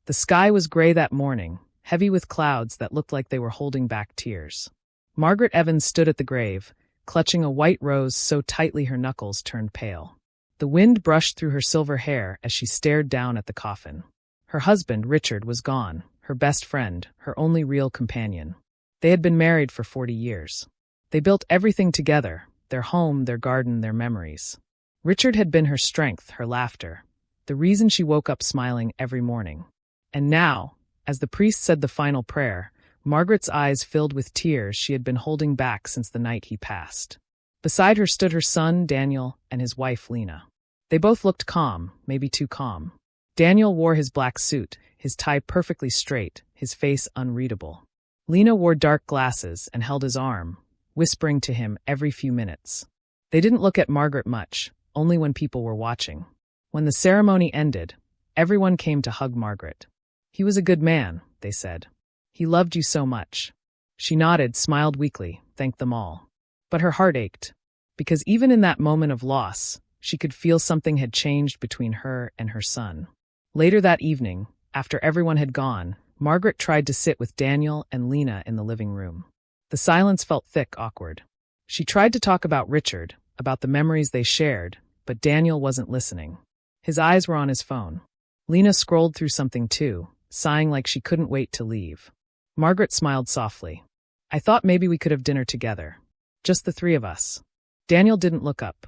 The sky was gray that morning, heavy with clouds that looked like they were holding back tears. Margaret Evans stood at the grave, clutching a white rose so tightly her knuckles turned pale. The wind brushed through her silver hair as she stared down at the coffin. Her husband, Richard, was gone, her best friend, her only real companion. They had been married for 40 years. They built everything together, their home, their garden, their memories. Richard had been her strength, her laughter, the reason she woke up smiling every morning. And now, as the priest said the final prayer, Margaret's eyes filled with tears she had been holding back since the night he passed. Beside her stood her son, Daniel, and his wife, Lena. They both looked calm, maybe too calm. Daniel wore his black suit, his tie perfectly straight, his face unreadable. Lena wore dark glasses and held his arm, whispering to him every few minutes. They didn't look at Margaret much, only when people were watching. When the ceremony ended, everyone came to hug Margaret. "He was a good man," they said. "He loved you so much." She nodded, smiled weakly, thanked them all. But her heart ached, because even in that moment of loss, she could feel something had changed between her and her son. Later that evening, after everyone had gone, Margaret tried to sit with Daniel and Lena in the living room. The silence felt thick, awkward. She tried to talk about Richard, about the memories they shared, but Daniel wasn't listening. His eyes were on his phone. Lena scrolled through something too, sighing like she couldn't wait to leave. Margaret smiled softly. "I thought maybe we could have dinner together. Just the three of us." Daniel didn't look up.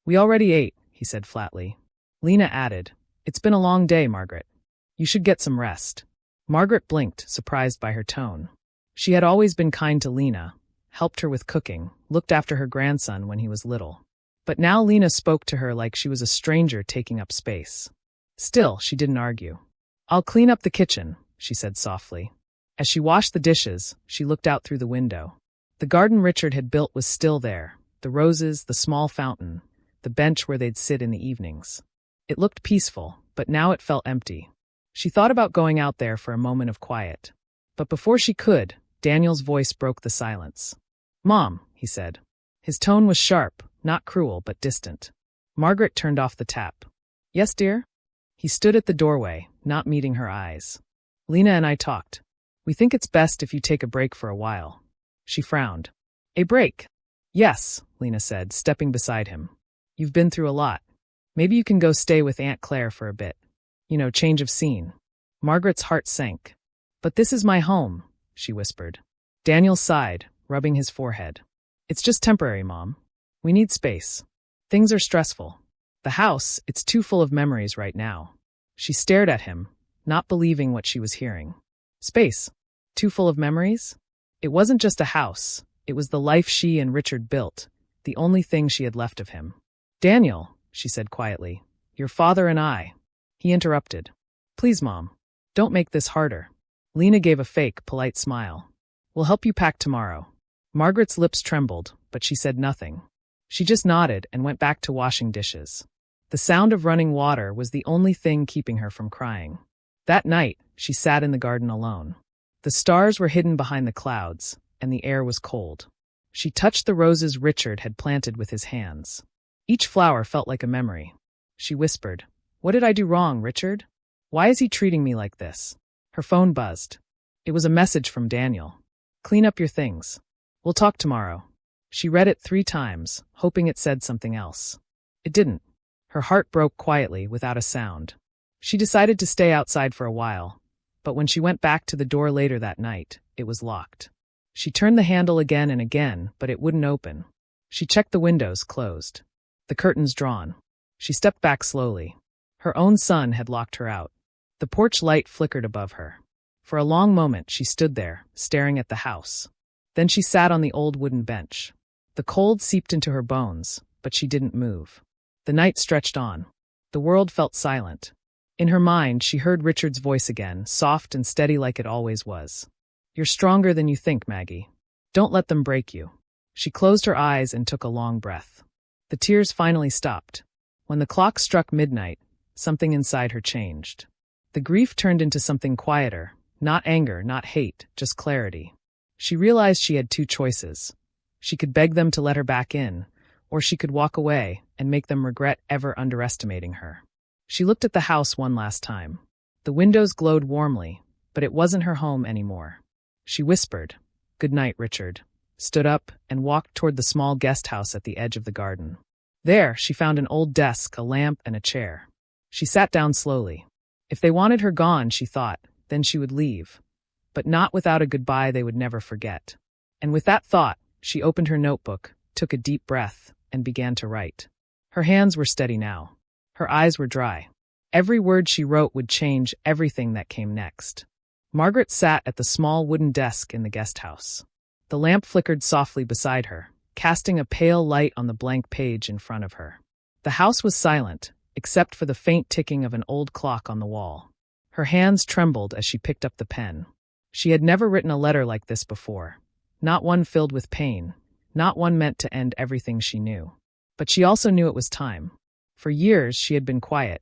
"We already ate," he said flatly. Lena added, "It's been a long day, Margaret. You should get some rest." Margaret blinked, surprised by her tone. She had always been kind to Lena, helped her with cooking, looked after her grandson when he was little. But now Lena spoke to her like she was a stranger taking up space. Still, she didn't argue. "I'll clean up the kitchen," she said softly. As she washed the dishes, she looked out through the window. The garden Richard had built was still there, the roses, the small fountain, the bench where they'd sit in the evenings. It looked peaceful, but now it felt empty. She thought about going out there for a moment of quiet. But before she could, Daniel's voice broke the silence. "Mom," he said. His tone was sharp, not cruel, but distant. Margaret turned off the tap. "Yes, dear?" He stood at the doorway, not meeting her eyes. "Lena and I talked. We think it's best if you take a break for a while." She frowned. "A break?" "Yes," Lena said, stepping beside him. "You've been through a lot. Maybe you can go stay with Aunt Claire for a bit. Change of scene." Margaret's heart sank. "But this is my home," she whispered. Daniel sighed, rubbing his forehead. "It's just temporary, Mom. We need space. Things are stressful. The house, it's too full of memories right now." She stared at him, not believing what she was hearing. Space? Too full of memories? It wasn't just a house. It was the life she and Richard built, the only thing she had left of him. "Daniel," she said quietly, "your father and I." He interrupted. "Please, Mom, don't make this harder." Lena gave a fake, polite smile. "We'll help you pack tomorrow." Margaret's lips trembled, but she said nothing. She just nodded and went back to washing dishes. The sound of running water was the only thing keeping her from crying. That night, she sat in the garden alone. The stars were hidden behind the clouds, and the air was cold. She touched the roses Richard had planted with his hands. Each flower felt like a memory. She whispered, "What did I do wrong, Richard? Why is he treating me like this?" Her phone buzzed. It was a message from Daniel. "Clean up your things. We'll talk tomorrow." She read it 3 times, hoping it said something else. It didn't. Her heart broke quietly, without a sound. She decided to stay outside for a while, but when she went back to the door later that night, it was locked. She turned the handle again and again, but it wouldn't open. She checked the windows, closed. The curtains drawn. She stepped back slowly. Her own son had locked her out. The porch light flickered above her. For a long moment she stood there, staring at the house. Then she sat on the old wooden bench. The cold seeped into her bones, but she didn't move. The night stretched on. The world felt silent. In her mind, she heard Richard's voice again, soft and steady like it always was. "You're stronger than you think, Maggie. Don't let them break you." She closed her eyes and took a long breath. The tears finally stopped. When the clock struck midnight, something inside her changed. The grief turned into something quieter, not anger, not hate, just clarity. She realized she had 2 choices. She could beg them to let her back in, or she could walk away and make them regret ever underestimating her. She looked at the house one last time. The windows glowed warmly, but it wasn't her home anymore. She whispered, "Good night, Richard," stood up, and walked toward the small guest house at the edge of the garden. There, she found an old desk, a lamp, and a chair. She sat down slowly. If they wanted her gone, she thought, then she would leave. But not without a goodbye they would never forget. And with that thought, she opened her notebook, took a deep breath, and began to write. Her hands were steady now. Her eyes were dry. Every word she wrote would change everything that came next. Margaret sat at the small wooden desk in the guest house. The lamp flickered softly beside her, casting a pale light on the blank page in front of her. The house was silent, except for the faint ticking of an old clock on the wall. Her hands trembled as she picked up the pen. She had never written a letter like this before. Not one filled with pain, not one meant to end everything she knew. But she also knew it was time. For years, she had been quiet.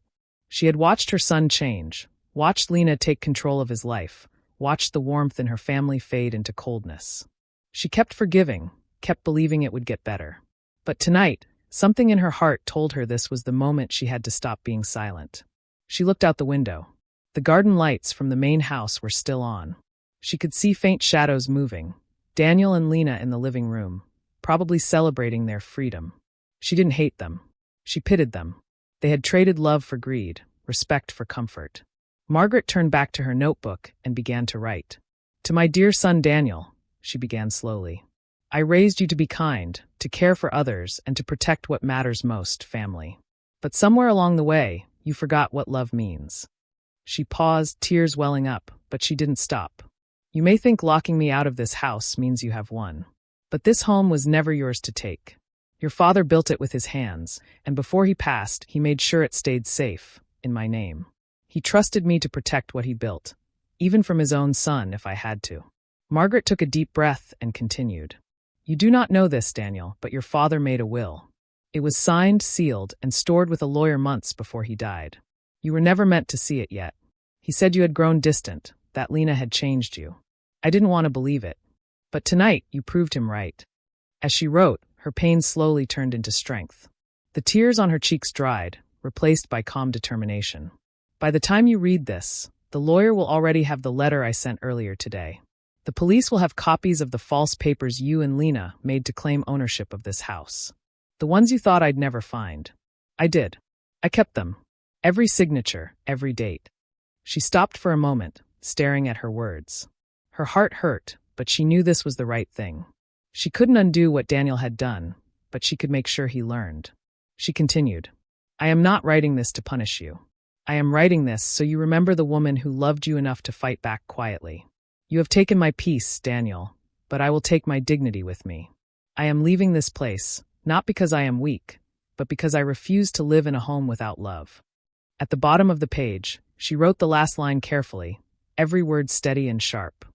She had watched her son change, watched Lena take control of his life, watched the warmth in her family fade into coldness. She kept forgiving, kept believing it would get better. But tonight, something in her heart told her this was the moment she had to stop being silent. She looked out the window. The garden lights from the main house were still on. She could see faint shadows moving, Daniel and Lena in the living room, probably celebrating their freedom. She didn't hate them. She pitied them. They had traded love for greed, respect for comfort. Margaret turned back to her notebook and began to write. "To my dear son Daniel," she began slowly. "I raised you to be kind, to care for others, and to protect what matters most, family. But somewhere along the way, you forgot what love means." She paused, tears welling up, but she didn't stop. "You may think locking me out of this house means you have won. But this home was never yours to take. Your father built it with his hands, and before he passed, he made sure it stayed safe, in my name. He trusted me to protect what he built, even from his own son if I had to." Margaret took a deep breath and continued. "You do not know this, Daniel, but your father made a will. It was signed, sealed, and stored with a lawyer months before he died. You were never meant to see it yet. He said you had grown distant, that Lena had changed you. I didn't want to believe it. But tonight, you proved him right." As she wrote, her pain slowly turned into strength. The tears on her cheeks dried, replaced by calm determination. "By the time you read this, the lawyer will already have the letter I sent earlier today. The police will have copies of the false papers you and Lena made to claim ownership of this house. The ones you thought I'd never find. I did. I kept them. Every signature, every date." She stopped for a moment, staring at her words. Her heart hurt, but she knew this was the right thing. She couldn't undo what Daniel had done, but she could make sure he learned. She continued, "I am not writing this to punish you. I am writing this so you remember the woman who loved you enough to fight back quietly. You have taken my peace, Daniel, but I will take my dignity with me. I am leaving this place, not because I am weak, but because I refuse to live in a home without love." At the bottom of the page, she wrote the last line carefully, every word steady and sharp.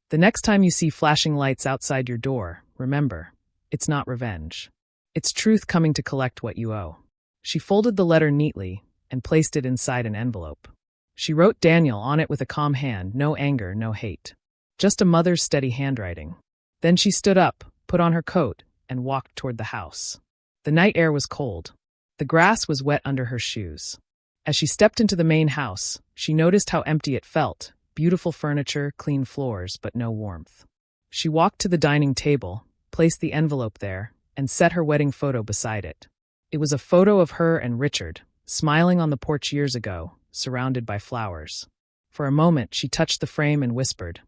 "The next time you see flashing lights outside your door, remember, it's not revenge. It's truth coming to collect what you owe." She folded the letter neatly and placed it inside an envelope. She wrote Daniel on it with a calm hand, no anger, no hate. Just a mother's steady handwriting. Then she stood up, put on her coat, and walked toward the house. The night air was cold. The grass was wet under her shoes. As she stepped into the main house, she noticed how empty it felt. Beautiful furniture, clean floors, but no warmth. She walked to the dining table, placed the envelope there, and set her wedding photo beside it. It was a photo of her and Richard, smiling on the porch years ago, surrounded by flowers. For a moment, she touched the frame and whispered,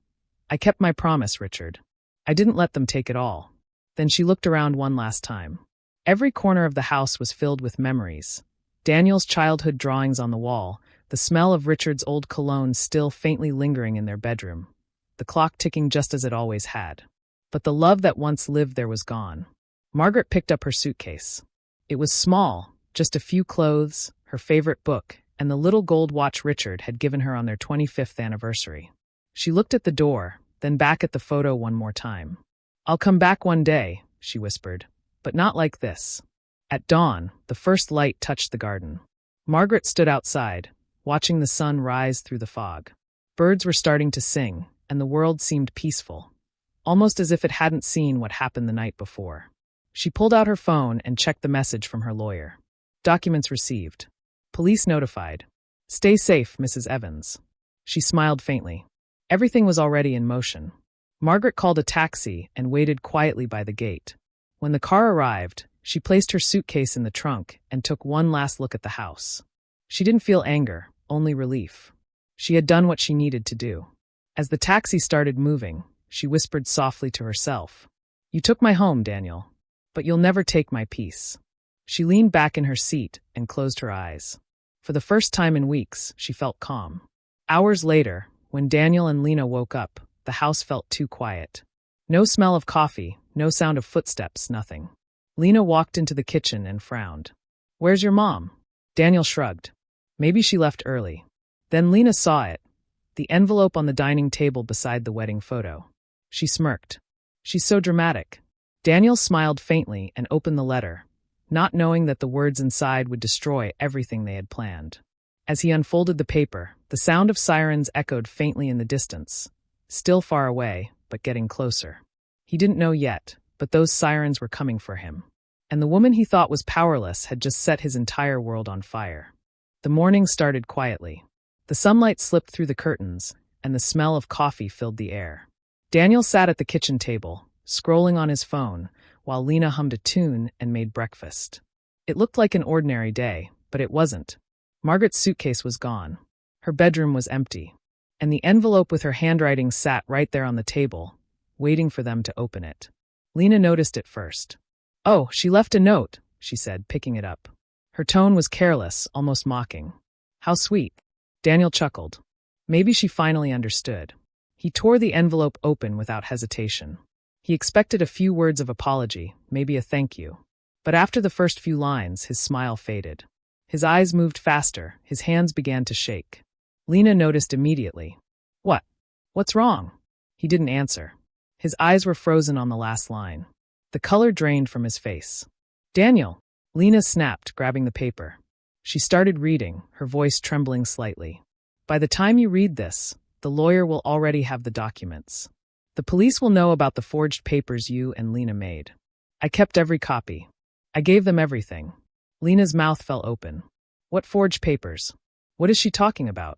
"I kept my promise, Richard. I didn't let them take it all." Then she looked around one last time. Every corner of the house was filled with memories. Daniel's childhood drawings on the wall, the smell of Richard's old cologne still faintly lingering in their bedroom, the clock ticking just as it always had. But the love that once lived there was gone. Margaret picked up her suitcase. It was small, just a few clothes, her favorite book, and the little gold watch Richard had given her on their 25th anniversary. She looked at the door, then back at the photo one more time. "I'll come back one day," she whispered, "but not like this." At dawn, the first light touched the garden. Margaret stood outside, watching the sun rise through the fog. Birds were starting to sing, and the world seemed peaceful, almost as if it hadn't seen what happened the night before. She pulled out her phone and checked the message from her lawyer. Documents received. Police notified. "Stay safe, Mrs. Evans." She smiled faintly. Everything was already in motion. Margaret called a taxi and waited quietly by the gate. When the car arrived, she placed her suitcase in the trunk and took one last look at the house. She didn't feel anger, only relief. She had done what she needed to do. As the taxi started moving, she whispered softly to herself, "You took my home, Daniel, but you'll never take my peace." She leaned back in her seat and closed her eyes. For the first time in weeks, she felt calm. Hours later, when Daniel and Lena woke up, the house felt too quiet. No smell of coffee, no sound of footsteps, nothing. Lena walked into the kitchen and frowned. "Where's your mom?" Daniel shrugged. Maybe she left early. Then Lena saw it, the envelope on the dining table beside the wedding photo. She smirked. "She's so dramatic." Daniel smiled faintly and opened the letter, not knowing that the words inside would destroy everything they had planned. As he unfolded the paper, the sound of sirens echoed faintly in the distance, still far away, but getting closer. He didn't know yet, but those sirens were coming for him. And the woman he thought was powerless had just set his entire world on fire. The morning started quietly. The sunlight slipped through the curtains, and the smell of coffee filled the air. Daniel sat at the kitchen table, scrolling on his phone, while Lena hummed a tune and made breakfast. It looked like an ordinary day, but it wasn't. Margaret's suitcase was gone. Her bedroom was empty. And the envelope with her handwriting sat right there on the table, waiting for them to open it. Lena noticed it first. "Oh, she left a note," she said, picking it up. Her tone was careless, almost mocking. "How sweet." Daniel chuckled. Maybe she finally understood. He tore the envelope open without hesitation. He expected a few words of apology, maybe a thank you. But after the first few lines, his smile faded. His eyes moved faster, his hands began to shake. Lena noticed immediately. "What? What's wrong?" He didn't answer. His eyes were frozen on the last line. The color drained from his face. "Daniel!" Lena snapped, grabbing the paper. She started reading, her voice trembling slightly. "By the time you read this, the lawyer will already have the documents. The police will know about the forged papers you and Lena made. I kept every copy. I gave them everything." Lena's mouth fell open. "What forged papers? What is she talking about?"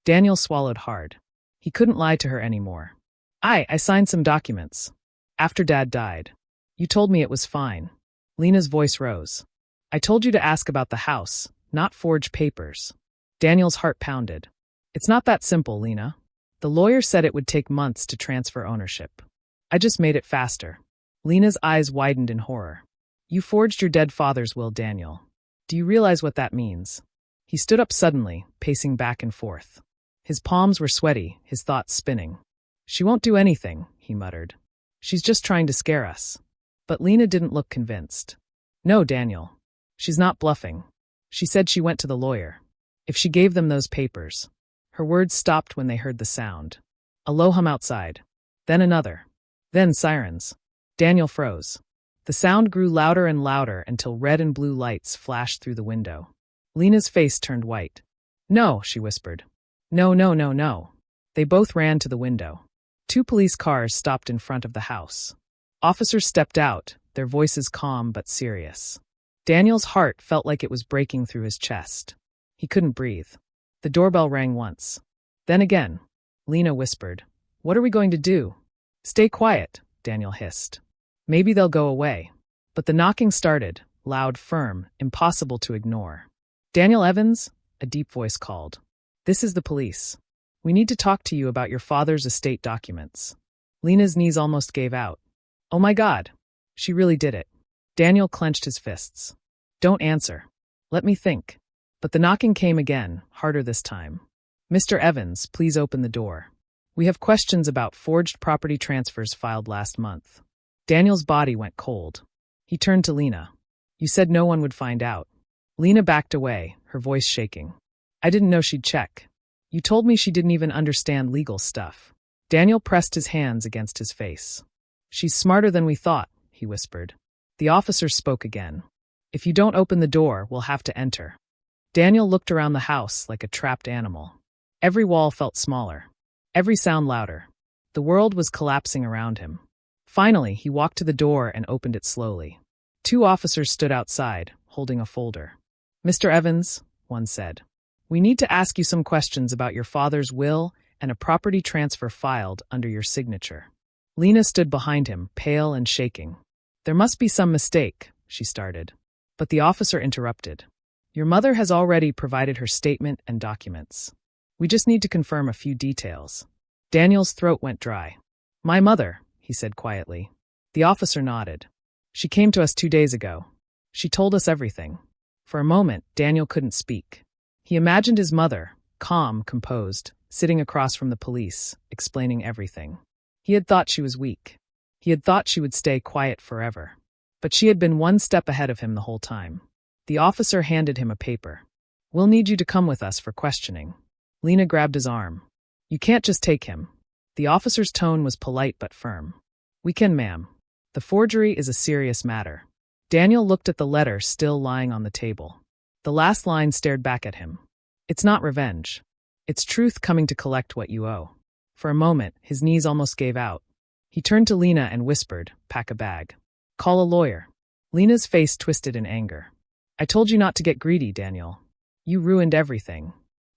Daniel swallowed hard. He couldn't lie to her anymore. I signed some documents. After Dad died. You told me it was fine." Lena's voice rose. "I told you to ask about the house, not forged papers." Daniel's heart pounded. "It's not that simple, Lena. The lawyer said it would take months to transfer ownership. I just made it faster." Lena's eyes widened in horror. "You forged your dead father's will, Daniel. Do you realize what that means?" He stood up suddenly, pacing back and forth. His palms were sweaty, his thoughts spinning. "She won't do anything," he muttered. "She's just trying to scare us." But Lena didn't look convinced. "No, Daniel. She's not bluffing. She said she went to the lawyer. If she gave them those papers." Her words stopped when they heard the sound. A low hum outside. Then another. Then sirens. Daniel froze. The sound grew louder and louder until red and blue lights flashed through the window. Lena's face turned white. "No," she whispered. "No, no, no, no." They both ran to the window. 2 police cars stopped in front of the house. Officers stepped out, their voices calm but serious. Daniel's heart felt like it was breaking through his chest. He couldn't breathe. The doorbell rang once. Then again. Lena whispered, "What are we going to do?" "Stay quiet," Daniel hissed. "Maybe they'll go away." But the knocking started, loud, firm, impossible to ignore. "Daniel Evans?" a deep voice called. "This is the police. We need to talk to you about your father's estate documents." Lena's knees almost gave out. Oh my God. She really did it. Daniel clenched his fists. "Don't answer. Let me think." But the knocking came again, harder this time. "Mr. Evans, please open the door. We have questions about forged property transfers filed last month." Daniel's body went cold. He turned to Lena. "You said no one would find out." Lena backed away, her voice shaking. "I didn't know she'd check. You told me she didn't even understand legal stuff." Daniel pressed his hands against his face. "She's smarter than we thought," he whispered. The officer spoke again. "If you don't open the door, we'll have to enter." Daniel looked around the house like a trapped animal. Every wall felt smaller. Every sound louder. The world was collapsing around him. Finally, he walked to the door and opened it slowly. 2 officers stood outside, holding a folder. "Mr. Evans," one said. We need to ask you some questions about your father's will and a property transfer filed under your signature. Lena stood behind him, pale and shaking. There must be some mistake, she started. But the officer interrupted. Your mother has already provided her statement and documents. We just need to confirm a few details. Daniel's throat went dry. My mother, he said quietly. The officer nodded. She came to us 2 days ago. She told us everything. For a moment, Daniel couldn't speak. He imagined his mother, calm, composed, sitting across from the police, explaining everything. He had thought she was weak. He had thought she would stay quiet forever. But she had been one step ahead of him the whole time. The officer handed him a paper. We'll need you to come with us for questioning. Lena grabbed his arm. You can't just take him. The officer's tone was polite but firm. We can, ma'am. The forgery is a serious matter. Daniel looked at the letter still lying on the table. The last line stared back at him. It's not revenge. It's truth coming to collect what you owe. For a moment, his knees almost gave out. He turned to Lena and whispered, pack a bag. Call a lawyer. Lena's face twisted in anger. I told you not to get greedy, Daniel. You ruined everything.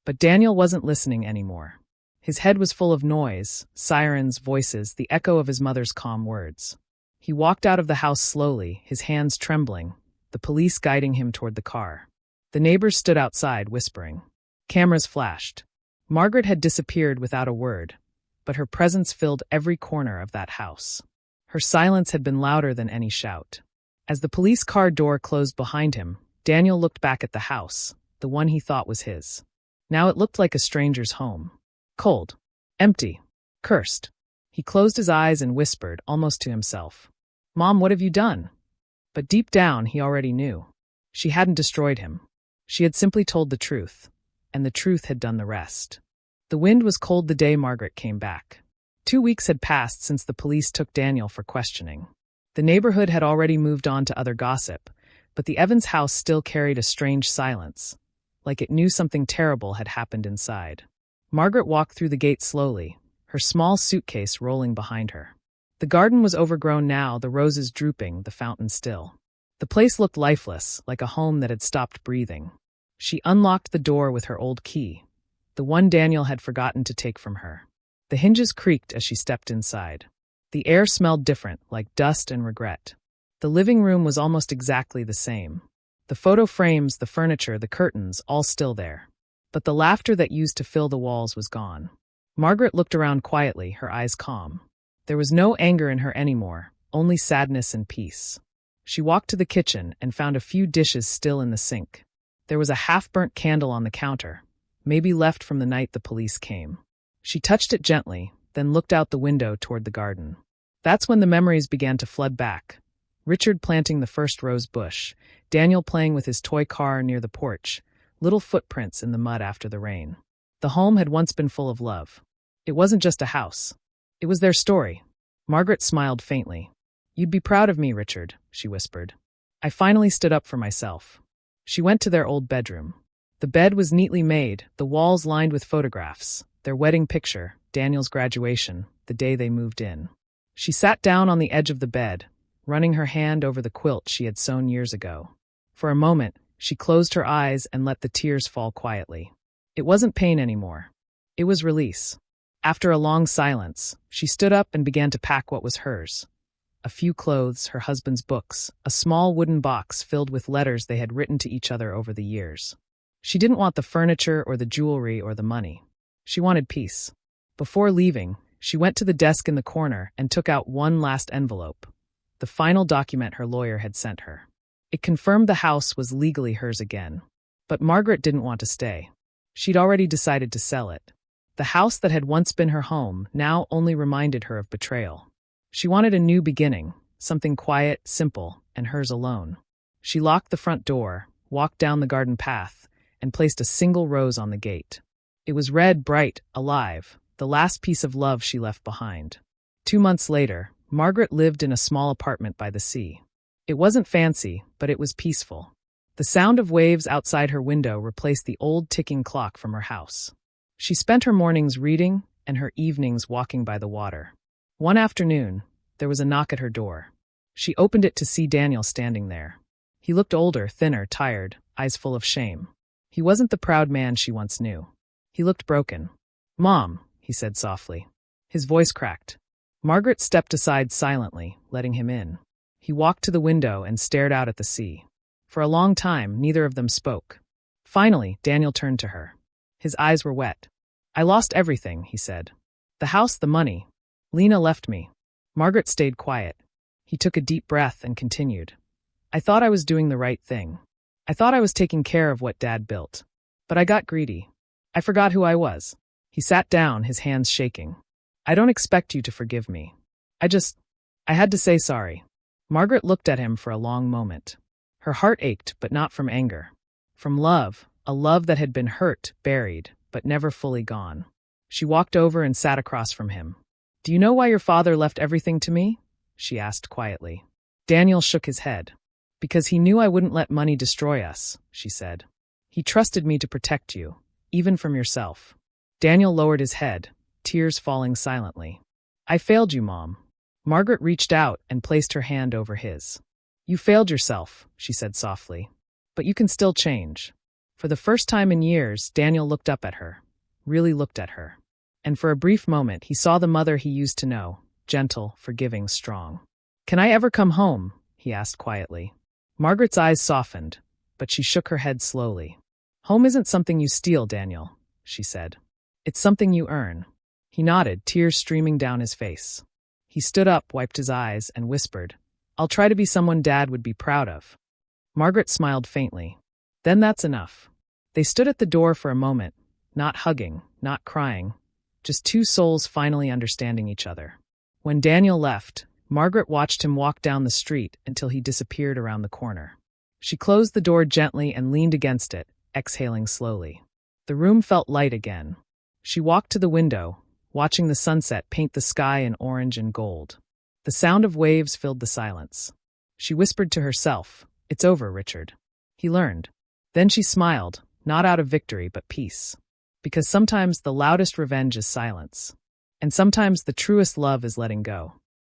But Daniel wasn't listening anymore. His head was full of noise, sirens, voices, the echo of his mother's calm words. He walked out of the house slowly, his hands trembling, the police guiding him toward the car. The neighbors stood outside, whispering. Cameras flashed. Margaret had disappeared without a word, but her presence filled every corner of that house. Her silence had been louder than any shout. As the police car door closed behind him, Daniel looked back at the house, the one he thought was his. Now it looked like a stranger's home. Cold. Empty. Cursed. He closed his eyes and whispered, almost to himself. Mom, what have you done? But deep down, he already knew. She hadn't destroyed him. She had simply told the truth, and the truth had done the rest. The wind was cold the day Margaret came back. 2 weeks had passed since the police took Daniel for questioning. The neighborhood had already moved on to other gossip, but the Evans house still carried a strange silence, like it knew something terrible had happened inside. Margaret walked through the gate slowly, her small suitcase rolling behind her. The garden was overgrown now, the roses drooping, the fountain still. The place looked lifeless, like a home that had stopped breathing. She unlocked the door with her old key, the one Daniel had forgotten to take from her. The hinges creaked as she stepped inside. The air smelled different, like dust and regret. The living room was almost exactly the same. The photo frames, the furniture, the curtains, all still there. But the laughter that used to fill the walls was gone. Margaret looked around quietly, her eyes calm. There was no anger in her anymore, only sadness and peace. She walked to the kitchen and found a few dishes still in the sink. There was a half-burnt candle on the counter, maybe left from the night the police came. She touched it gently, then looked out the window toward the garden. That's when the memories began to flood back. Richard planting the first rose bush, Daniel playing with his toy car near the porch, little footprints in the mud after the rain. The home had once been full of love. It wasn't just a house. It was their story. Margaret smiled faintly. You'd be proud of me, Richard, she whispered. I finally stood up for myself. She went to their old bedroom. The bed was neatly made, the walls lined with photographs, their wedding picture, Daniel's graduation, the day they moved in. She sat down on the edge of the bed, running her hand over the quilt she had sewn years ago. For a moment, she closed her eyes and let the tears fall quietly. It wasn't pain anymore. It was release. After a long silence, she stood up and began to pack what was hers. A few clothes, her husband's books, a small wooden box filled with letters they had written to each other over the years. She didn't want the furniture or the jewelry or the money. She wanted peace. Before leaving, she went to the desk in the corner and took out one last envelope, the final document her lawyer had sent her. It confirmed the house was legally hers again. But Margaret didn't want to stay. She'd already decided to sell it. The house that had once been her home now only reminded her of betrayal. She wanted a new beginning, something quiet, simple, and hers alone. She locked the front door, walked down the garden path, and placed a single rose on the gate. It was red, bright, alive, the last piece of love she left behind. 2 months later, Margaret lived in a small apartment by the sea. It wasn't fancy, but it was peaceful. The sound of waves outside her window replaced the old ticking clock from her house. She spent her mornings reading and her evenings walking by the water. One afternoon, there was a knock at her door. She opened it to see Daniel standing there. He looked older, thinner, tired, eyes full of shame. He wasn't the proud man she once knew. He looked broken. "Mom," he said softly. His voice cracked. Margaret stepped aside silently, letting him in. He walked to the window and stared out at the sea. For a long time, neither of them spoke. Finally, Daniel turned to her. His eyes were wet. "I lost everything," he said. "The house, the money. Lena left me." Margaret stayed quiet. He took a deep breath and continued. "I thought I was doing the right thing. I thought I was taking care of what Dad built. But I got greedy. I forgot who I was." He sat down, his hands shaking. "I don't expect you to forgive me. I had to say sorry." Margaret looked at him for a long moment. Her heart ached, but not from anger. From love, a love that had been hurt, buried, but never fully gone. She walked over and sat across from him. "Do you know why your father left everything to me?" she asked quietly. Daniel shook his head. "Because he knew I wouldn't let money destroy us," she said. "He trusted me to protect you, even from yourself." Daniel lowered his head, tears falling silently. "I failed you, Mom." Margaret reached out and placed her hand over his. "You failed yourself," she said softly. "But you can still change." For the first time in years, Daniel looked up at her, really looked at her. And for a brief moment, he saw the mother he used to know, gentle, forgiving, strong. "Can I ever come home?" he asked quietly. Margaret's eyes softened, but she shook her head slowly. "Home isn't something you steal, Daniel," she said. "It's something you earn." He nodded, tears streaming down his face. He stood up, wiped his eyes, and whispered, "I'll try to be someone Dad would be proud of." Margaret smiled faintly. "Then that's enough." They stood at the door for a moment, not hugging, not crying, just two souls finally understanding each other. When Daniel left, Margaret watched him walk down the street until he disappeared around the corner. She closed the door gently and leaned against it, exhaling slowly. The room felt light again. She walked to the window, watching the sunset paint the sky in orange and gold. The sound of waves filled the silence. She whispered to herself, "It's over, Richard." He learned. Then she smiled, not out of victory but peace. Because sometimes the loudest revenge is silence. And sometimes the truest love is letting go.